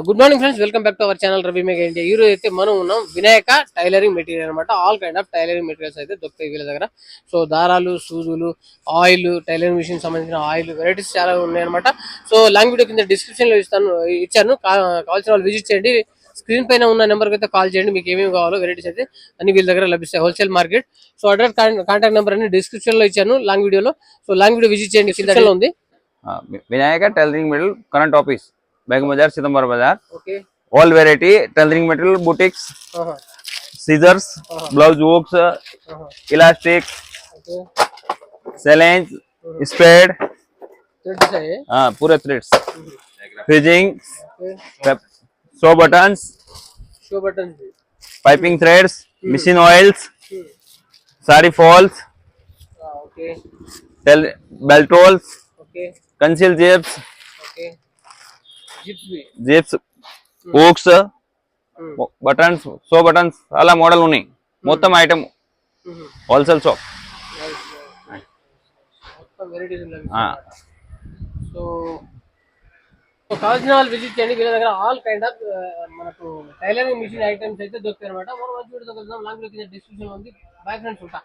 Good morning friends, welcome back to our channel Ravi Megha India. ఈ రోజు అయితే మనం ఉన్నాం వినాయక టైలరింగ్ మెటీరియల్ అనమాట. All kind of tailoring materials అయితే దొరుకుతాయి వీళ్ళ దగ్గర. సో దారాలు, సూదులు, ఆయిల్, టైలరింగ్ మిషన్ సంబంధించిన ఆయిల్ వెరైటీస్ చాలా ఉన్నాయన్నమాట. సో లాంగ్ వీడియో కింద డిస్క్రిప్షన్ లో ఇచ్చాను, కావాల్సిన వాళ్ళు విజిట్ చేయండి. స్క్రీన్ పైన ఉన్న నెంబర్ అయితే కాల్ చేయండి, మీకు ఏమేమి కావాలో వెరైటీస్ అయితే అన్ని వీళ్ళ దగ్గర లభిస్తాయి. Wholesale market. So address, contact number అన్ని డిస్క్రిప్షన్ లో ఇచ్చాను లాంగ్ వీడియోలో. సో లాంగ్ వీడియో విజిట్ చేయండి, కింద ఉంది. Vinayak tailoring material current office bank बाजार सितंबर बाजार okay. All variety tailoring material boutiques scissors blouse hooks elastic सैलेंज स्पेड पूरे थ्रेड्स फ्रिजिंग शो buttons piping threads machine oils sari falls belt rolls conceal zips zips hooks buttons so buttons అలా model ఉన్నాయి. మొత్తం ఐటమ్ హోల్సేల్ షాప్. సో కావాల్సిన వాళ్ళు విజిట్ చేయండి, వీళ్ళ దగ్గర ఆల్ కైండ్ ఆఫ్ మనకు టైలరింగ్ మిషన్ ఐటమ్స్ అయితే దొరుకుతాయి అనమాట. మనం మంచి వీడియో లాంగ్ డిస్క్రిప్షన్ ఉంది. బై ఫ్రెండ్స్, ఉంటా.